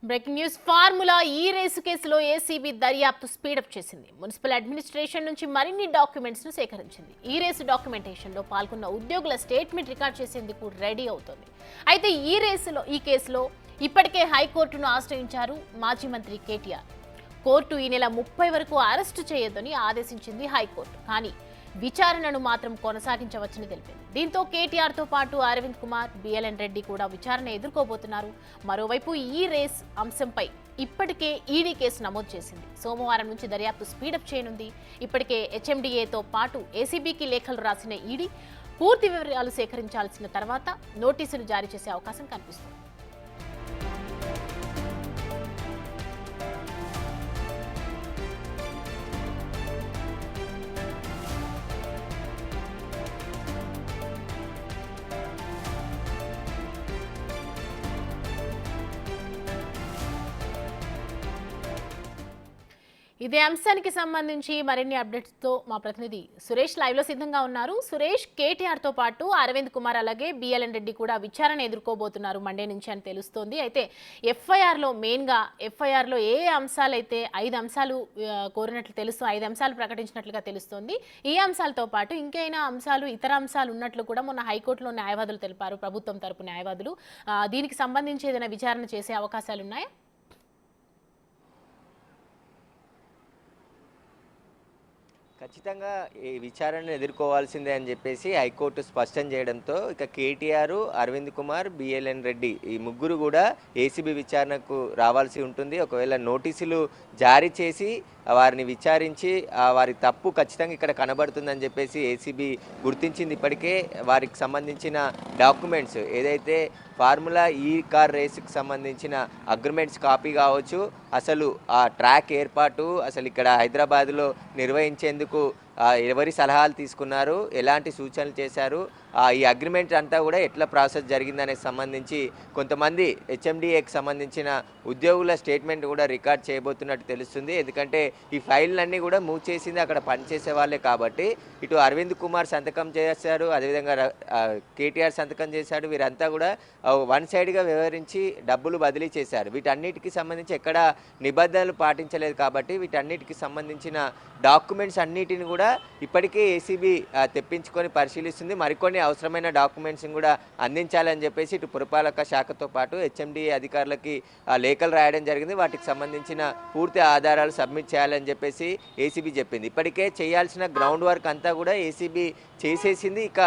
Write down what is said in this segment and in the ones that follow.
Breaking news formula ఈ race కేసులో ACB దర్యాప్తు స్పీడప్ చేసింది. మున్సిపల్ అడ్మినిస్ట్రేషన్ నుంచి మరిన్ని డాక్యుమెంట్స్ ను సేకరించింది. ఈ రేసు డాక్యుమెంటేషన్ లో పాల్గొన్న ఉద్యోగుల స్టేట్మెంట్ రికార్డ్ చేసేందుకు రెడీ అవుతోంది. అయితే ఈ కేసులో ఇప్పటికే హైకోర్టును ఆశ్రయించారు మాజీ మంత్రి కేటీఆర్. కోర్టు ఈ నెల 30 వరకు అరెస్టు చేయొద్దని ఆదేశించింది హైకోర్టు. కానీ విచారణను మాత్రం కొనసాగించవచ్చని తెలిపింది. దీంతో కేటీఆర్ తో పాటు అరవింద్ కుమార్, బిఎల్ఎన్ రెడ్డి కూడా విచారణ ఎదుర్కోబోతున్నారు. మరోవైపు ఈ రేస్ అంశంపై ఇప్పటికే ఈడీ కేసు నమోదు చేసింది. సోమవారం నుంచి దర్యాప్తు స్పీడప్ చేయనుంది. ఇప్పటికే హెచ్ఎండిఏతో పాటు ఏసీబీకి లేఖలు రాసిన ఈడీ పూర్తి వివరాలు సేకరించాల్సిన తర్వాత నోటీసులు జారీ చేసే అవకాశం కనిపిస్తుంది. ఇదే అంశానికి సంబంధించి మరిన్ని అప్డేట్స్ తో మా ప్రతినిధి సురేష్ లైవ్ లో సిద్ధంగా ఉన్నారు. సురేష్, కేటీఆర్ తో పాటు అరవింద్ కుమార్ అలాగే బిఎల్ఎన్ రెడ్డి కూడా విచారణ ఎదుర్కోబోతున్నారు మండే నుంచి అని తెలుస్తోంది. అయితే ఎఫ్ఐఆర్ లో ఏ అంశాలు అయితే 5 అంశాలు కోరినట్లు తెలుస్తూ 5 అంశాలు ప్రకటించినట్లుగా తెలుస్తోంది. ఈ అంశాలతో పాటు ఇంకైనా ఇతర అంశాలు ఉన్నట్లు కూడా మొన్న హైకోర్టులో న్యాయవాదులు తెలిపారు, ప్రభుత్వం తరపు న్యాయవాదులు. దీనికి సంబంధించి ఏదైనా విచారణ చేసే అవకాశాలు ఉన్నాయా? ఖచ్చితంగా ఈ విచారణను ఎదుర్కోవాల్సిందే అని చెప్పేసి హైకోర్టు స్పష్టం చేయడంతో ఇక కేటీఆర్, అరవింద్ కుమార్, బిఎల్ఎన్ రెడ్డి ఈ ముగ్గురు కూడా ఏసీబీ విచారణకు రావాల్సి ఉంటుంది. ఒకవేళ నోటీసులు జారీ చేసి వారిని విచారించి వారి తప్పు ఖచ్చితంగా ఇక్కడ కనబడుతుందని చెప్పేసి ఏసీబీ గుర్తించింది. ఇప్పటికే వారికి సంబంధించిన డాక్యుమెంట్స్ ఏదైతే ఫార్ములా ఈ కార్ రేసుకు సంబంధించిన అగ్రిమెంట్స్ కాపీ కావచ్చు, అసలు ఆ ట్రాక్ ఏర్పాటు, అసలు ఇక్కడ హైదరాబాద్లో నిర్వహించేందుకు ఎవరి సలహాలు తీసుకున్నారు, ఎలాంటి సూచనలు చేశారు, ఈ అగ్రిమెంట్ అంతా కూడా ఎట్లా ప్రాసెస్ జరిగిందనే సంబంధించి కొంతమంది హెచ్ఎండిఏకి సంబంధించిన ఉద్యోగుల స్టేట్మెంట్ కూడా రికార్డ్ చేయబోతున్నట్టు తెలుస్తుంది. ఎందుకంటే ఈ ఫైళ్ళన్నీ కూడా మూవ్ చేసింది అక్కడ పనిచేసే వాళ్ళే కాబట్టి ఇటు అరవింద్ కుమార్ సంతకం చేశారు, అదేవిధంగా కేటీఆర్ సంతకం చేశాడు. వీరంతా కూడా వన్ సైడ్గా వ్యవహరించి డబ్బులు బదిలీ చేశారు. వీటన్నిటికీ సంబంధించి ఎక్కడ నిబంధనలు పాటించలేదు కాబట్టి వీటన్నిటికి సంబంధించిన డాక్యుమెంట్స్ అన్నిటిని కూడా ఇప్పటికే ఏసీబీ తెప్పించుకొని పరిశీలిస్తుంది. మరికొన్ని అవసరమైన డాక్యుమెంట్స్ని కూడా అందించాలని చెప్పేసి ఇటు పురపాలక శాఖతో పాటు హెచ్ఎండిఏ అధికారులకి లేఖలు రాయడం జరిగింది. వాటికి సంబంధించిన పూర్తి ఆధారాలు సబ్మిట్ చేయాలని చెప్పేసి ఏసీబీ చెప్పింది. ఇప్పటికే చేయాల్సిన గ్రౌండ్ వర్క్ అంతా కూడా ఏసీబీ చేసేసింది. ఇక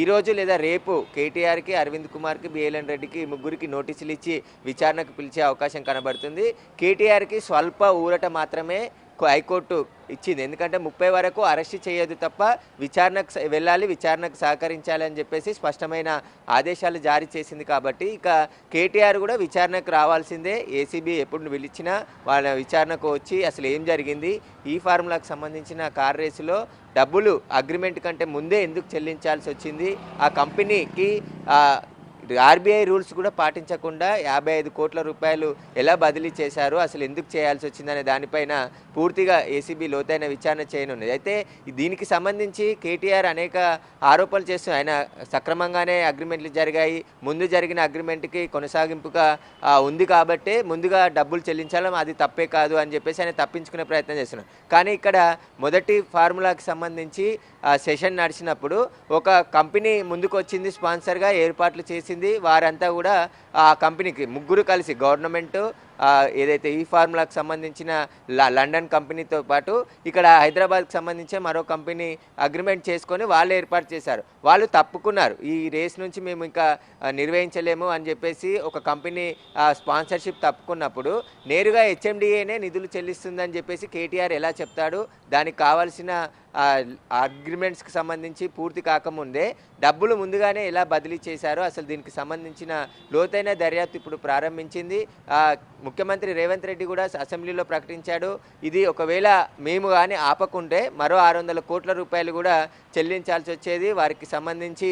ఈరోజు లేదా రేపు కేటీఆర్కి, అరవింద్ కుమార్కి, బిఎల్ఎన్ రెడ్డికి ముగ్గురికి నోటీసులు ఇచ్చి విచారణకు పిలిచే అవకాశం కనబడుతుంది. కేటీఆర్కి స్వల్ప ఊరట మాత్రమే హైకోర్టు ఇచ్చింది. ఎందుకంటే 30 వరకు అరెస్ట్ చేయదు తప్ప విచారణకు వెళ్ళాలి, విచారణకు సహకరించాలి అని చెప్పేసి స్పష్టమైన ఆదేశాలు జారీ చేసింది. కాబట్టి ఇక కేటీఆర్ కూడా విచారణకు రావాల్సిందే. ఏసీబీ ఎప్పుడు పిలిచినా వాళ్ళ విచారణకు వచ్చి అసలు ఏం జరిగింది, ఈ ఫార్ములాకు సంబంధించిన కార్ రేసులో డబ్బులు అగ్రిమెంట్ కంటే ముందే ఎందుకు చెల్లించాల్సి వచ్చింది, ఆ కంపెనీకి ఆర్బీఐ రూల్స్ కూడా పాటించకుండా 55 కోట్ల రూపాయలు ఎలా బదిలీ చేశారు, అసలు ఎందుకు చేయాల్సి వచ్చిందనే దానిపైన పూర్తిగా ఏసీబీ లోతైన విచారణ చేయనున్నది. అయితే దీనికి సంబంధించి కేటీఆర్ అనేక ఆరోపణలు చేస్తూ ఆయన సక్రమంగానే అగ్రిమెంట్లు జరిగాయి, ముందు జరిగిన అగ్రిమెంట్కి కొనసాగింపుగా ఉంది కాబట్టి ముందుగా డబ్బులు చెల్లించాలి, అది తప్పే కాదు అని చెప్పేసి ఆయన తప్పించుకునే ప్రయత్నం చేస్తున్నారు. కానీ ఇక్కడ మొదటి ఫార్ములాకి సంబంధించి సెషన్ నడిచినప్పుడు ఒక కంపెనీ ముందుకు వచ్చింది, స్పాన్సర్గా ఏర్పాట్లు చేసింది. వారంతా కూడా ఆ కంపెనీకి ముగ్గురు కలిసి గవర్నమెంట్ ఏదైతే ఈ ఫార్ములాకు సంబంధించిన లండన్ కంపెనీతో పాటు ఇక్కడ హైదరాబాద్కి సంబంధించి మరో కంపెనీ అగ్రిమెంట్ చేసుకొని వాళ్ళు ఏర్పాటు చేశారు. వాళ్ళు తప్పుకున్నారు, ఈ రేస్ నుంచి మేము ఇంకా నిర్వహించలేము అని చెప్పేసి ఒక కంపెనీ స్పాన్సర్షిప్ తప్పుకున్నప్పుడు నేరుగా హెచ్ఎండిఏనే నిధులు చెల్లిస్తుందని చెప్పేసి కేటీఆర్ ఎలా చెప్తాడు? దానికి కావాల్సిన అగ్రిమెంట్స్కి సంబంధించి పూర్తి కాకముందే డబ్బులు ముందుగానే ఎలా బదిలీ చేశారో అసలు దీనికి సంబంధించిన లోతైన దర్యాప్తు ఇప్పుడు ప్రారంభించింది. ముఖ్యమంత్రి రేవంత్ రెడ్డి కూడా అసెంబ్లీలో ప్రకటించాడు, ఇది ఒకవేళ మేము కానీ ఆపకుంటే మరో 600 కోట్ల రూపాయలు కూడా చెల్లించాల్సి వచ్చేది, వారికి సంబంధించి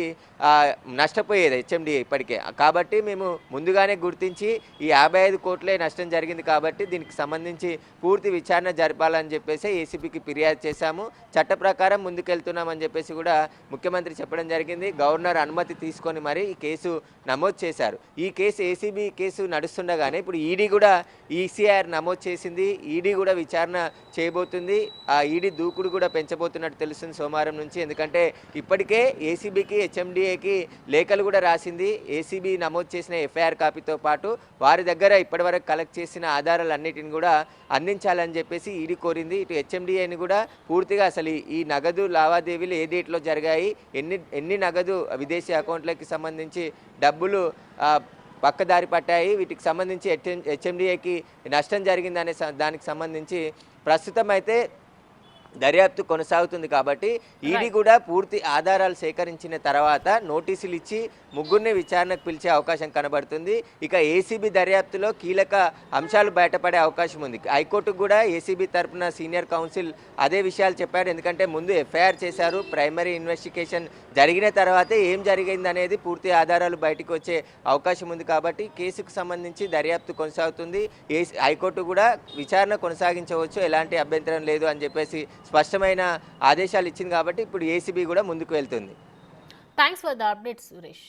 నష్టపోయేది హెచ్ఎండిఏ ఇప్పటికే. కాబట్టి మేము ముందుగానే గుర్తించి ఈ 55 కోట్లే నష్టం జరిగింది కాబట్టి దీనికి సంబంధించి పూర్తి విచారణ జరపాలని చెప్పేసి ఏసీబీకి ఫిర్యాదు చేశాము. చట్ట చట్ట ప్రకారం ముందుకెళ్తున్నామని చెప్పేసి కూడా ముఖ్యమంత్రి చెప్పడం జరిగింది. గవర్నర్ అనుమతి తీసుకొని మరి ఈ కేసు నమోదు చేశారు. ఈ కేసు ఏసీబీ కేసు నడుస్తుండగానే ఇప్పుడు ఈడీ కూడా ఈసీఆర్ నమోదు చేసింది. ఈడీ కూడా విచారణ చేయబోతుంది. ఆ ఈడీ దూకుడు కూడా పెంచబోతున్నట్టు తెలుస్తుంది సోమవారం నుంచి. ఎందుకంటే ఇప్పటికే ఏసీబీకి హెచ్ఎండిఏకి లేఖలు కూడా రాసింది. ఏసీబీ నమోదు చేసిన ఎఫ్ఐఆర్ కాపీతో పాటు వారి దగ్గర ఇప్పటివరకు కలెక్ట్ చేసిన ఆధారాలన్నిటిని కూడా అందించాలని చెప్పేసి ఈడీ కోరింది. ఇటు హెచ్ఎండిఏని కూడా పూర్తిగా అసలు ఈ నగదు లావాదేవీలు ఏ డేట్లో జరిగాయి, ఎన్ని నగదు విదేశీ అకౌంట్లకి సంబంధించి డబ్బులు పక్కదారి పట్టాయి, వీటికి సంబంధించి హెచ్ఎండిఏకి నష్టం జరిగిందనే దానికి సంబంధించి ప్రస్తుతం అయితే దర్యాప్తు కొనసాగుతుంది. కాబట్టి ఈడీ కూడా పూర్తి ఆధారాలు సేకరించిన తర్వాత నోటీసులు ఇచ్చి ముగ్గురిని విచారణకు పిలిచే అవకాశం కనబడుతుంది. ఇక ఏసీబీ దర్యాప్తులో కీలక అంశాలు బయటపడే అవకాశం ఉంది. హైకోర్టుకు కూడా ఏసీబీ తరఫున సీనియర్ కౌన్సిల్ అదే విషయాలు చెప్పారు. ఎందుకంటే ముందు ఎఫ్ఐఆర్ చేశారు, ప్రైమరీ ఇన్వెస్టిగేషన్ జరిగిన తర్వాతే ఏం జరిగింది అనేది పూర్తి ఆధారాలు బయటకు వచ్చే అవకాశం ఉంది. కాబట్టి కేసుకు సంబంధించి దర్యాప్తు కొనసాగుతుంది. హైకోర్టు కూడా విచారణ కొనసాగించవచ్చు, ఎలాంటి అభ్యంతరం లేదు అని చెప్పేసి స్పష్టమైన ఆదేశాలు ఇచ్చింది. కాబట్టి ఇప్పుడు ఏసీబీ కూడా ముందుకు వెళ్తుంది. Thanks for the update Suresh.